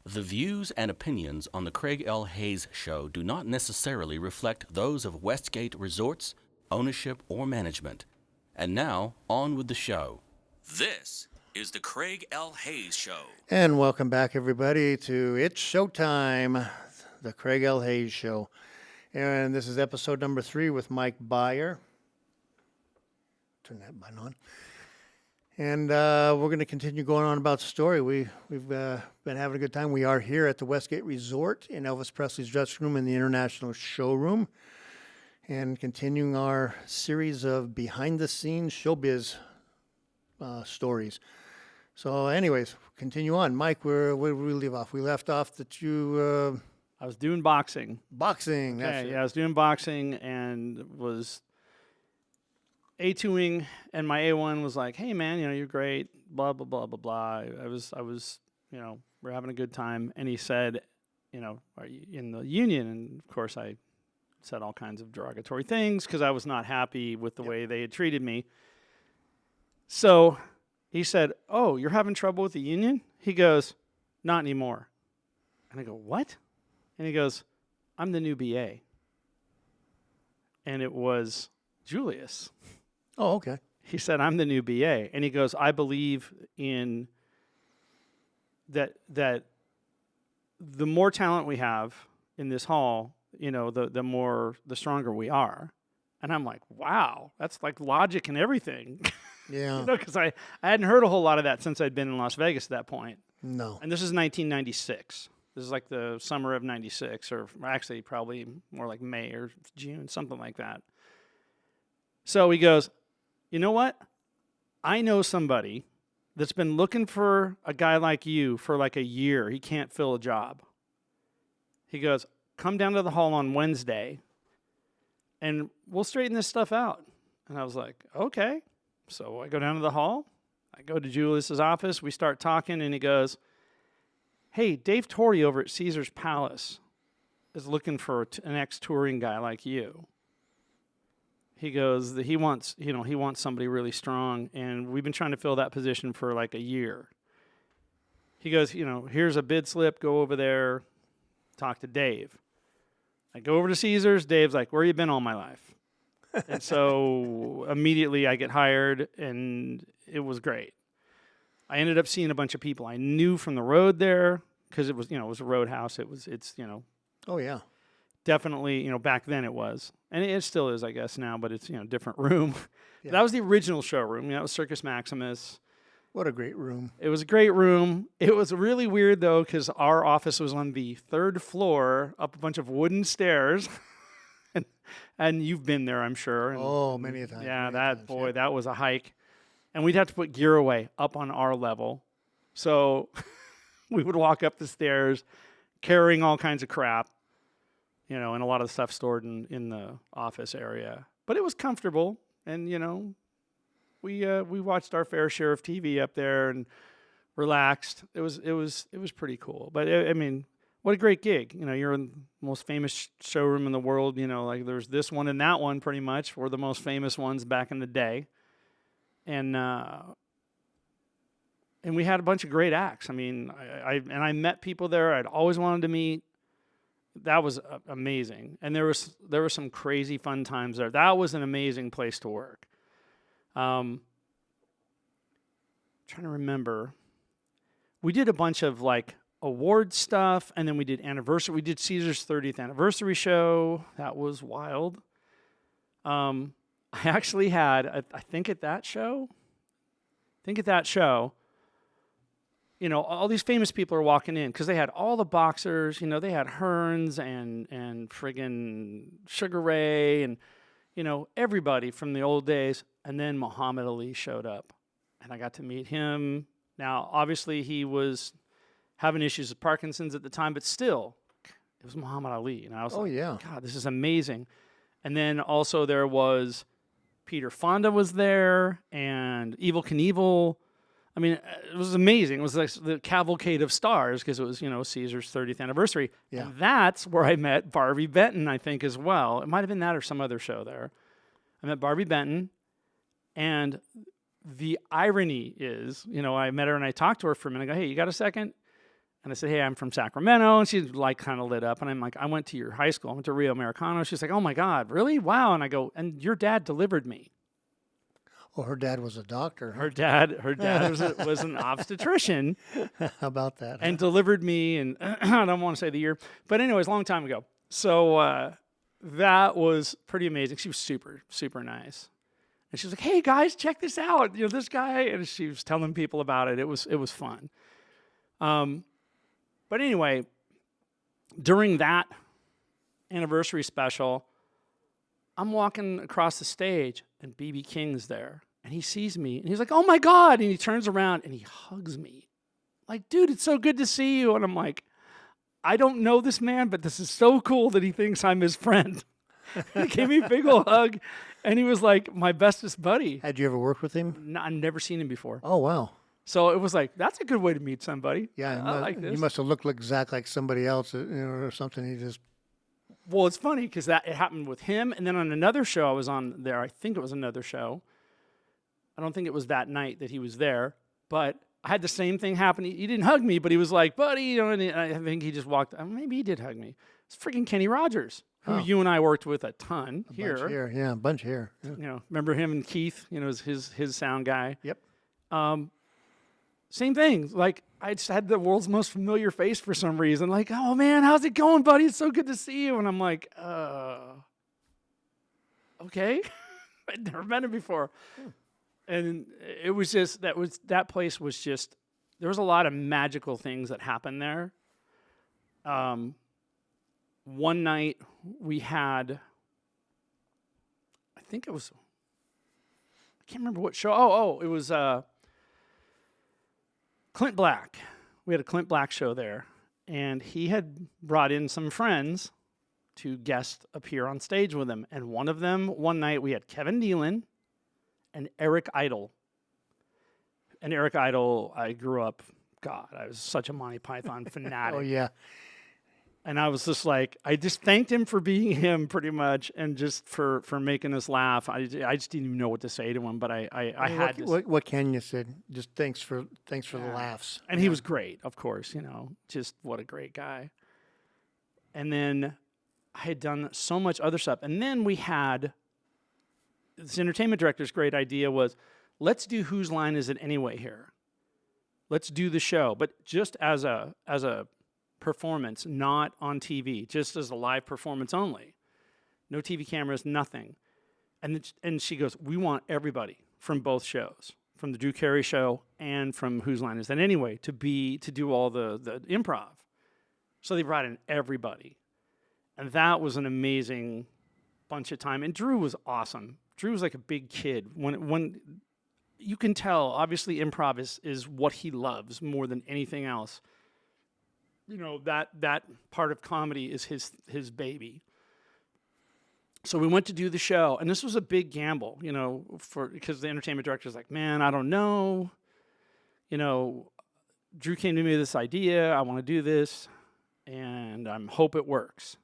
The views and opinions on the Craig L. Hayes Show do not necessarily reflect those of Westgate Resorts, ownership, or management. And now, on with the show. This is the Craig L. Hayes Show. And welcome back, everybody, to It's Showtime, the Craig L. Hayes Show. And this is episode number 3 with Mike Beyer. Turn that button on. And we're going to continue going on about the story. We've been having a good time. We are here at the Westgate Resort in Elvis Presley's dressing room in the International Showroom, and continuing our series of behind-the-scenes showbiz stories. So anyways, continue on. Mike, where did we leave off? We left off that you... I was doing boxing. Boxing, that's it. Yeah, I was doing boxing and was A2ing, and my A1 was like, "Hey man, you're great, blah blah blah blah blah." I was, we're having a good time, and he said, "Are you in the union?" And of course, I said all kinds of derogatory things because I was not happy with the way they had treated me. So he said, "Oh, you're having trouble with the union?" He goes, "Not anymore." And I go, "What?" And he goes, "I'm the new BA." And it was Julius. Oh, okay. He said, "I'm the new BA." And he goes, "I believe in that the more talent we have in this hall, the stronger we are." And I'm like, wow, that's like logic and everything. Yeah. Because I hadn't heard a whole lot of that since I'd been in Las Vegas at that point. No. And this is 1996. This is like the summer of 96, or actually probably more like May or June, something like that. So he goes, "You know what? I know somebody that's been looking for a guy like you for like a year. He can't fill a job." He goes, "Come down to the hall on Wednesday, and we'll straighten this stuff out." And I was like, okay. So I go down to the hall. I go to Julius's office. We start talking, and he goes, "Hey, Dave Torrey over at Caesar's Palace is looking for an ex-touring guy like you." He goes, he wants somebody really strong, and we've been trying to fill that position for like a year. He goes, "Here's a bid slip. Go over there, talk to Dave." I go over to Caesar's. Dave's like, "Where you been all my life?" And so immediately I get hired, and it was great. I ended up seeing a bunch of people I knew from the road there because it was a roadhouse. It's Oh, yeah. definitely, back then it was. And it still is, I guess, now, but it's, different room. Yeah. That was the original showroom. That was Circus Maximus. What a great room. It was a great room. It was really weird, though, because our office was on the 3rd floor, up a bunch of wooden stairs. and you've been there, I'm sure. And many a time. yeah, many times, yeah. that was a hike. And we'd have to put gear away up on our level. So we would walk up the stairs carrying all kinds of crap, and a lot of stuff stored in the office area. But it was comfortable, and, we watched our fair share of TV up there and relaxed. It was pretty cool. But, I mean, what a great gig. You're in the most famous showroom in the world. Like there's this one and that one pretty much were the most famous ones back in the day. And we had a bunch of great acts. I mean, I met people there I'd always wanted to meet. That was amazing. And there were some crazy fun times there. That was an amazing place to work. Trying to remember. We did a bunch of like award stuff, and then we did anniversary. We did Caesar's 30th anniversary show. That was wild. I actually had, I think at that show, all these famous people are walking in because they had all the boxers, they had Hearns and friggin' Sugar Ray and, everybody from the old days. And then Muhammad Ali showed up, and I got to meet him. Now, obviously, he was having issues with Parkinson's at the time, but still, it was Muhammad Ali. And I was yeah. God, this is amazing. And then also there was Peter Fonda was there, and Evel Knievel. I mean, it was amazing. It was like the cavalcade of stars because it was, Caesar's 30th anniversary. Yeah. And that's where I met Barbie Benton, I think, as well. It might have been that or some other show there. I met Barbie Benton, and the irony is, I met her and I talked to her for a minute. I go, "Hey, you got a second?" And I said, hey, I'm from Sacramento. And she like kind of lit up. And I'm like, I went to your high school. I went to Rio Americano. She's like, oh my God, really? Wow. And I go, and your dad delivered me. Well, her dad was a doctor. Her dad was an obstetrician. How about that? And delivered me. And I don't want to say the year. But anyways, a long time ago. So that was pretty amazing. She was super, super nice. And she was like, hey guys, check this out. This guy. And she was telling people about it. It was fun. But anyway, during that anniversary special, I'm walking across the stage and B.B. King's there. And he sees me and he's like, oh my God. And he turns around and he hugs me. Like, dude, it's so good to see you. And I'm like, I don't know this man, but this is so cool that he thinks I'm his friend. He gave me a big old hug. And he was like my bestest buddy. Had you ever worked with him? No, I've never seen him before. Oh, wow. So it was like, that's a good way to meet somebody. Yeah, I like this. You must have looked exactly like somebody else, or something. He just. Well, it's funny because it happened with him, and then on another show I was on there. I think it was another show. I don't think it was that night that he was there, but I had the same thing happen. He didn't hug me, but he was like, "Buddy," and I think he just walked. Maybe he did hug me. It's freaking Kenny Rogers, who you and I worked with a ton here. Bunch here, yeah, a bunch here. Yeah. Remember him and Keith? His sound guy. Yep. Same thing. Like, I just had the world's most familiar face for some reason. Like, oh man, how's it going, buddy? It's so good to see you. And I'm like, okay. I'd never met him before. And it was just, that place was just, there was a lot of magical things that happened there. One night we had, I think it was, I can't remember what show. It was, Clint Black. We had a Clint Black show there, and he had brought in some friends to guest appear on stage with him. And one of them, one night, we had Kevin Nealon and Eric Idle. And Eric Idle, I grew up, God, I was such a Monty Python fanatic. Oh, yeah. And I was just like, I just thanked him for being him pretty much, and just for making us laugh. I just didn't even know what to say to him, but I had to. What can you say? Just thanks for the laughs. And he was great, of course, just what a great guy. And then I had done so much other stuff. And then we had, this entertainment director's great idea was, let's do Whose Line Is It Anyway here? Let's do the show, but just as a performance, not on TV, just as a live performance only. No TV cameras, nothing. And she goes, we want everybody from both shows, from the Drew Carey show and from Whose Line Is That Anyway, to do all the improv. So they brought in everybody. And that was an amazing bunch of time. And Drew was awesome. Drew was like a big kid. When you can tell, obviously improv is what he loves more than anything else. That part of comedy is his baby. So we went to do the show, and this was a big gamble, because the entertainment director's like, man, I don't know. Drew came to me with this idea. I want to do this, and I hope it works.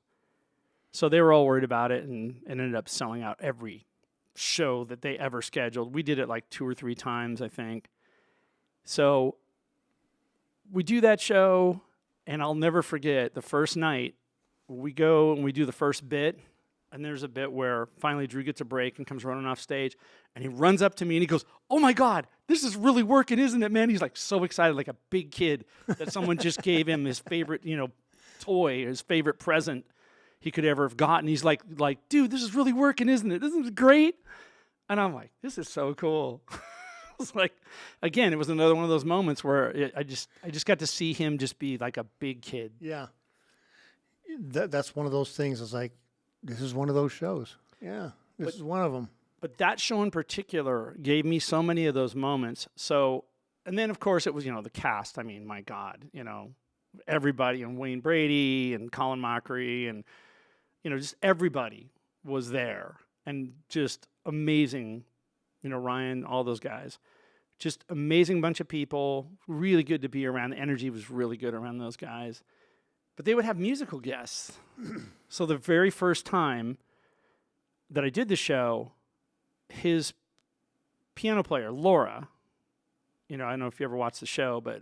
So they were all worried about it, and ended up selling out every show that they ever scheduled. We did it like 2 or 3 times, I think. So we do that show. And I'll never forget the first night, we go and we do the first bit, and there's a bit where finally Drew gets a break and comes running off stage, and he runs up to me and he goes, oh my God, this is really working, isn't it, man? He's like so excited, like a big kid that someone just gave him his favorite, toy, his favorite present he could ever have gotten. He's like, dude, this is really working, isn't it? Isn't it great? And I'm like, this is so cool. It's like, again, it was another one of those moments where I just got to see him just be like a big kid. Yeah. That's one of those things. It's like, this is one of those shows. Yeah, this is one of them. But that show in particular gave me so many of those moments. So, and then of course it was, the cast. I mean, my God, everybody, and Wayne Brady and Colin Mockery and, just everybody was there, and just amazing, Ryan, all those guys. Just amazing bunch of people, really good to be around. The energy was really good around those guys. But they would have musical guests. So the very first time that I did the show, his piano player, Laura, I don't know if you ever watched the show, but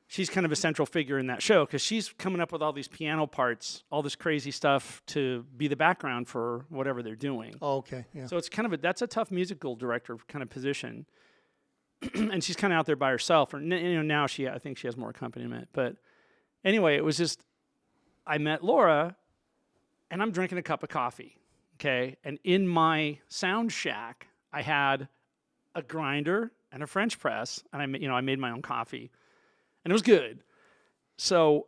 she's kind of a central figure in that show because she's coming up with all these piano parts, all this crazy stuff to be the background for whatever they're doing. Oh, okay. Yeah. So it's kind of that's a tough musical director kind of position. And she's kind of out there by herself. Or now I think she has more accompaniment. But anyway, it was just I met Laura, and I'm drinking a cup of coffee. Okay, and in my sound shack, I had a grinder and a French press, and I made my own coffee, and it was good. So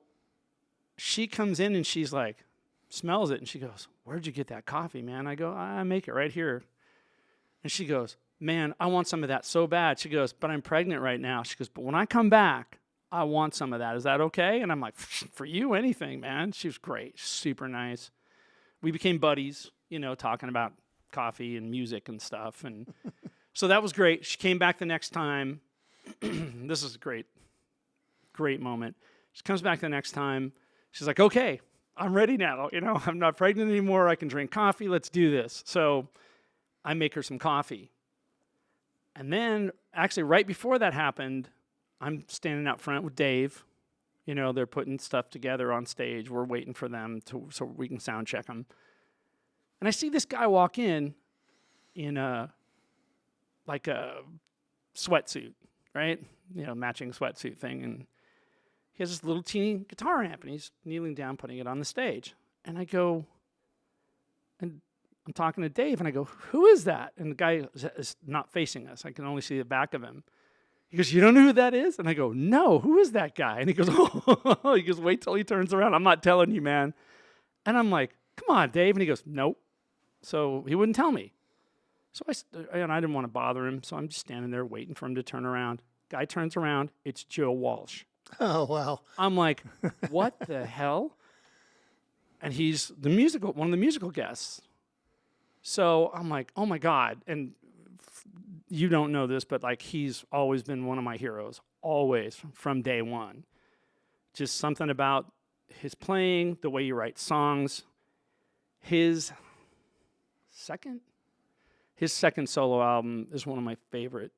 she comes in and she's like, smells it, and she goes, "Where'd you get that coffee, man?" I go, "I make it right here." And she goes, "Man, I want some of that so bad." She goes, "But I'm pregnant right now." She goes, "But when I come back, I want some of that. Is that okay?" And I'm like, "For you, anything, man." She was great, super nice. We became buddies, talking about coffee and music and stuff. And so that was great. She came back the next time. This is a great moment. She comes back the next time. She's like, "Okay, I'm ready now. I'm not pregnant anymore. I can drink coffee. Let's do this." So I make her some coffee. And then, actually, right before that happened, I'm standing out front with Dave. They're putting stuff together on stage. We're waiting for them so we can sound check them. And I see this guy walk in a sweatsuit, right? Matching sweatsuit thing. And he has this little teeny guitar amp, and he's kneeling down, putting it on the stage. And I go, and I'm talking to Dave, and I go, "Who is that?" And the guy is not facing us. I can only see the back of him. He goes, "You don't know who that is?" And I go, "No, who is that guy?" And he goes, "Oh," he goes, "Wait till he turns around. I'm not telling you, man." And I'm like, "Come on, Dave." And he goes, "Nope." So he wouldn't tell me. So I didn't want to bother him, so I'm just standing there waiting for him to turn around. Guy turns around. It's Joe Walsh. Oh, wow. I'm like, what the hell? And he's one of the musical guests. So I'm like, oh my God. And you don't know this, but he's always been one of my heroes, always from day one. Just something about his playing, the way he writes songs. His second solo album is one of my favorite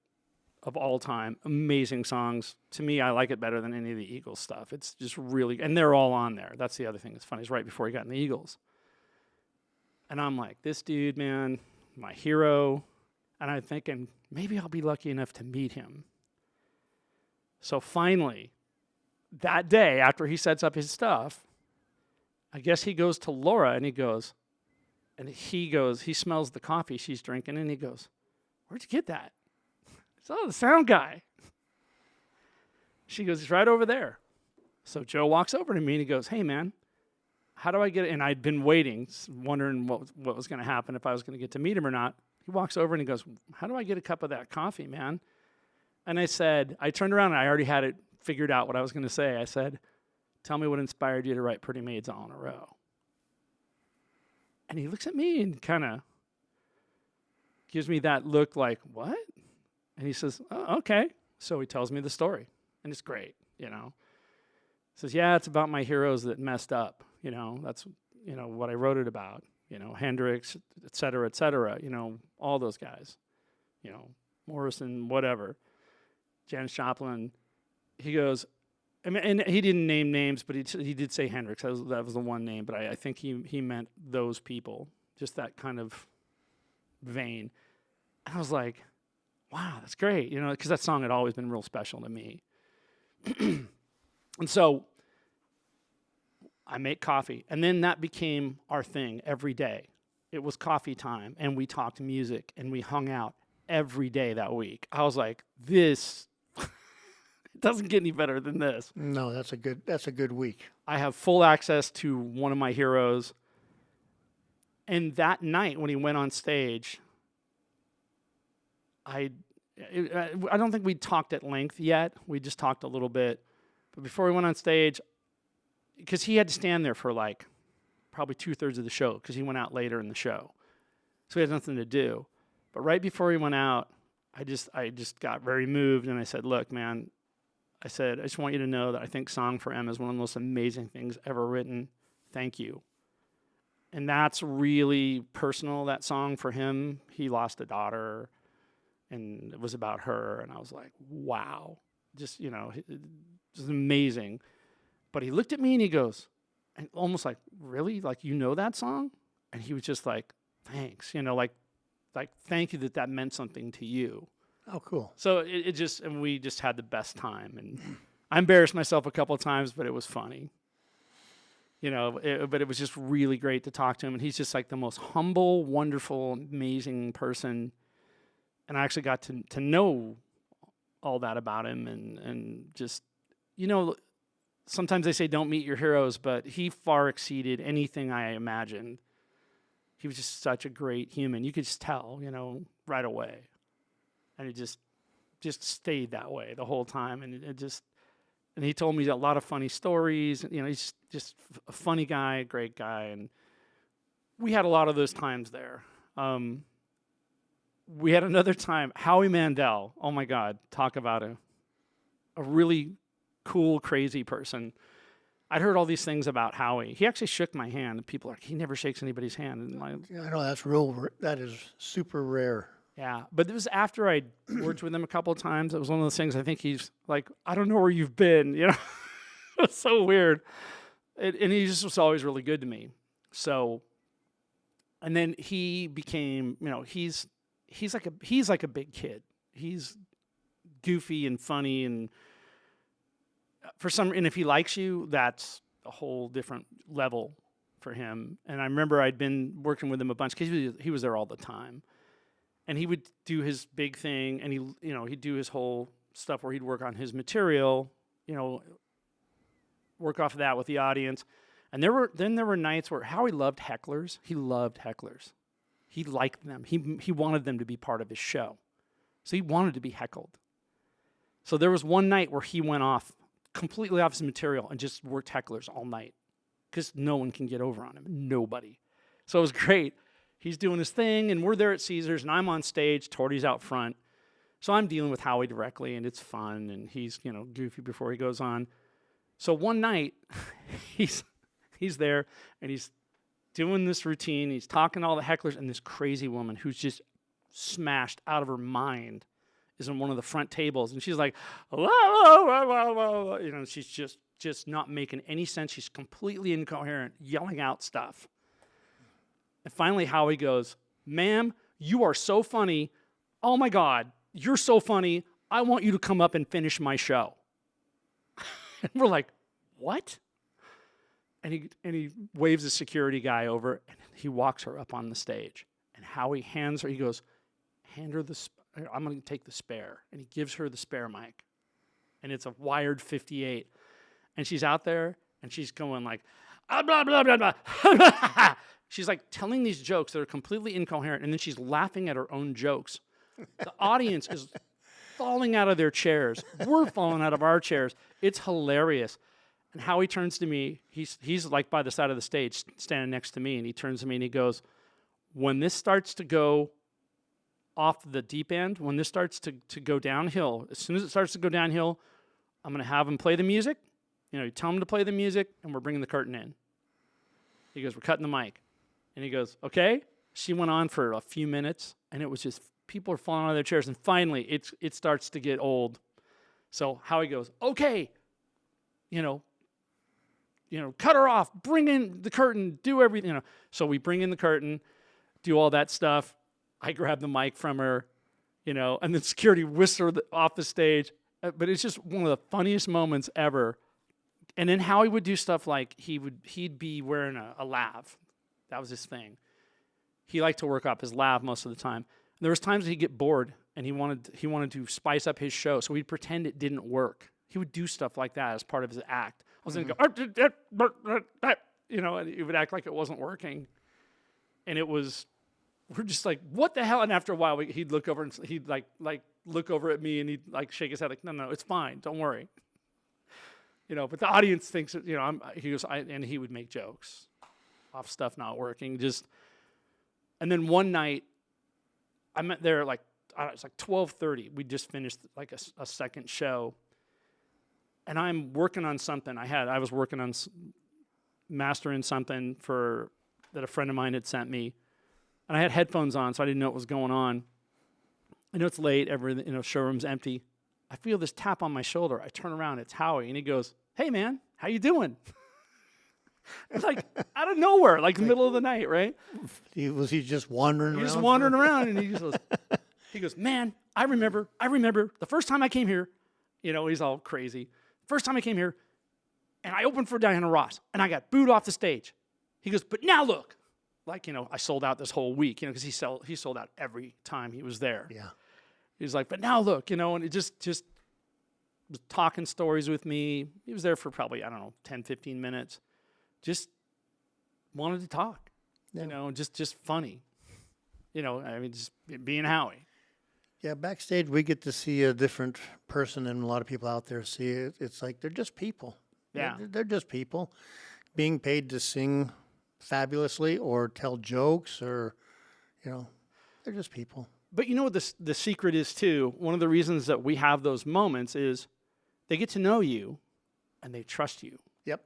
of all time. Amazing songs. To me, I like it better than any of the Eagles stuff. It's just really, and they're all on there. That's the other thing that's funny, is right before he got in the Eagles. And I'm like, this dude, man, my hero. And I'm thinking, maybe I'll be lucky enough to meet him. So finally, that day, after he sets up his stuff, I guess he goes to Laura and he smells the coffee she's drinking, and he goes, "Where'd you get that?" It's, "Oh, the sound guy." She goes, "He's right over there." So Joe walks over to me and he goes, "Hey, man, how do I get it?" And I'd been waiting, wondering what was going to happen, if I was going to get to meet him or not. He walks over and he goes, "How do I get a cup of that coffee, man?" And I turned around and I already had it figured out what I was going to say. I said, "Tell me what inspired you to write Pretty Maids All in a Row." And he looks at me and kind of gives me that look like, "What?" And he says, "Oh, okay." So he tells me the story, and it's great, He says, "Yeah, it's about my heroes that messed up. That's, what I wrote it about. Hendrix, et cetera, all those guys. Morrison, whatever. Janis Joplin." He goes, and he didn't name names, but he did say Hendrix. That was the one name, but I think he meant those people, just that kind of vein. And I was like, wow, that's great, because that song had always been real special to me. And so I make coffee, and then that became our thing every day. It was coffee time, and we talked music, and we hung out every day that week. I was like, this it doesn't get any better than this. No, that's a good week. I have full access to one of my heroes. And that night when he went on stage, I don't think we talked at length yet. We just talked a little bit. But before we went on stage, because he had to stand there for probably 2/3 of the show, because he went out later in the show. So he had nothing to do. But right before he went out, I just got very moved, and I said, "Look, man," I said, "I just want you to know that I think Song for Em is one of the most amazing things ever written. Thank you." And that's really personal, that song for him. He lost a daughter, and it was about her, and I was like, wow. just, just amazing. But he looked at me and he goes, and almost like, really? Like, you know that song? And he was just like, thanks, like thank you that meant something to you. Oh, cool. So and we just had the best time. And I embarrassed myself a couple of times, but it was funny. But it was just really great to talk to him. And he's just like the most humble, wonderful, amazing person. And I actually got to know all that about him and just, sometimes they say don't meet your heroes, but he far exceeded anything I imagined. He was just such a great human. You could just tell, right away. And it just stayed that way the whole time. And and he told me a lot of funny stories. He's just a funny guy, a great guy. And we had a lot of those times there. We had another time, Howie Mandel. Oh my God, talk about a really cool, crazy person. I'd heard all these things about Howie. He actually shook my hand, and people are like, he never shakes anybody's hand. And Yeah, I know that is super rare. yeah, but it was after I worked with him a couple of times. It was one of those things. I think he's like, I don't know where you've been. It was so weird, and he just was always really good to me. So, and then he became, he's like a big kid. He's goofy and funny, and and if he likes you, that's a whole different level for him. And I remember I'd been working with him a bunch because he was there all the time, and he would do his big thing, and he'd do his whole stuff where he'd work on his material, work off of that with the audience. And there were nights where Howie loved hecklers. He loved hecklers. He liked them. He wanted them to be part of his show. So he wanted to be heckled. So there was one night where he went off, completely off his material, and just worked hecklers all night because no one can get over on him. Nobody. So it was great. He's doing his thing, and we're there at Caesars, and I'm on stage. Torty's out front. So I'm dealing with Howie directly, and it's fun, and he's, goofy before he goes on. So one night, he's there, and he's doing this routine. He's talking to all the hecklers, and this crazy woman who's just smashed out of her mind is on one of the front tables, and she's like, whoa, whoa, whoa, whoa, whoa. She's just not making any sense. She's completely incoherent, yelling out stuff. And finally, Howie goes, ma'am, you are so funny. Oh my God, you're so funny. I want you to come up and finish my show. And we're like, what? And he waves the security guy over, and he walks her up on the stage. And Howie hands her, he goes, hand her I'm going to take the spare. And he gives her the spare mic. And it's a wired 58. And she's out there, and she's going like, blah, blah, blah, blah, blah. She's like telling these jokes that are completely incoherent, and then she's laughing at her own jokes. The audience is falling out of their chairs. We're falling out of our chairs. It's hilarious. And Howie turns to me. He's like by the side of the stage, standing next to me, and he turns to me and he goes, when this starts to go off the deep end, when this starts to go downhill, as soon as it starts to go downhill, I'm going to have him play the music. You tell him to play the music, and we're bringing the curtain in. He goes, we're cutting the mic. And he goes, okay. She went on for a few minutes, and it was just, people are falling out of their chairs. And finally, it starts to get old. So Howie goes, okay, cut her off, bring in the curtain, do everything. So we bring in the curtain, do all that stuff. I grab the mic from her, and then security whisks her off the stage. But it's just one of the funniest moments ever. And then Howie would do stuff like he'd be wearing a lav. That was his thing. He liked to work up his lav most of the time. There was times that he'd get bored and he wanted to spice up his show, so he'd pretend it didn't work. He would do stuff like that as part of his act. I was going to go, and he would act like it wasn't working. And we're just like, what the hell? And after a while, he'd look over and he'd like look over at me and he'd like shake his head like, no, it's fine, don't worry. But the audience thinks, and he would make jokes off stuff not working. And then one night, I met there like, it's like 12:30. We just finished like a second show. And I'm working on something. I was working on mastering something that a friend of mine had sent me. And I had headphones on, so I didn't know what was going on. I know it's late, showroom's empty. I feel this tap on my shoulder. I turn around, it's Howie, and he goes, "Hey, man, how you doing?" It's like out of nowhere, like the middle of the night, right? Was he just wandering around? He's just wandering around, and he goes, "Man, I remember the first time I came here." You know, he's all crazy. First time I came here, and I opened for Diana Ross, and I got booed off the stage. He goes, "But now look." Like, you know, I sold out this whole week, you know, because he sold out every time he was there. Yeah. He's like, "But now look," you know, and it just was talking stories with me. He was there for probably, I don't know, 10, 15 minutes. Just wanted to talk, Yeah. you know, just funny. You know, I mean, just being Howie. Yeah, backstage we get to see a different person than a lot of people out there see it. It's like they're just people. Yeah. They're just people being paid to sing fabulously or tell jokes or, you know, they're just people. But you know what the secret is too? One of the reasons that we have those moments is they get to know you and they trust you. Yep.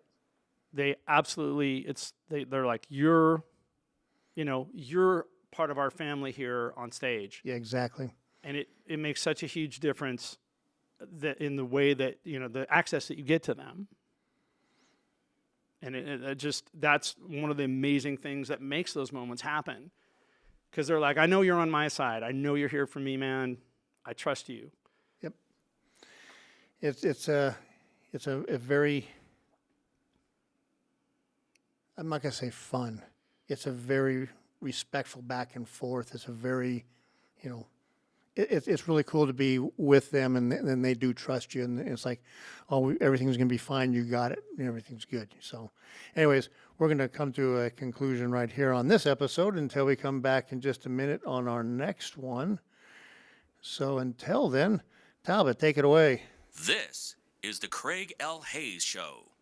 They absolutely, they're like, you're part of our family here on stage. Yeah, exactly. And it makes such a huge difference that in the way that, you know, the access that you get to them. And it just, that's one of the amazing things that makes those moments happen. Because they're like, "I know you're on my side. I know you're here for me, man. I trust you." Yep. It's a very, I'm not gonna say fun. It's a very respectful back and forth. It's a very, you know, it's really cool to be with them, and then they do trust you, and it's like, "Oh, everything's gonna be fine. You got it. And everything's good." So, anyways, we're gonna come to a conclusion right here on this episode until we come back in just a minute on our next one. So until then, Talbot, take it away. This is the Craig L. Hayes Show.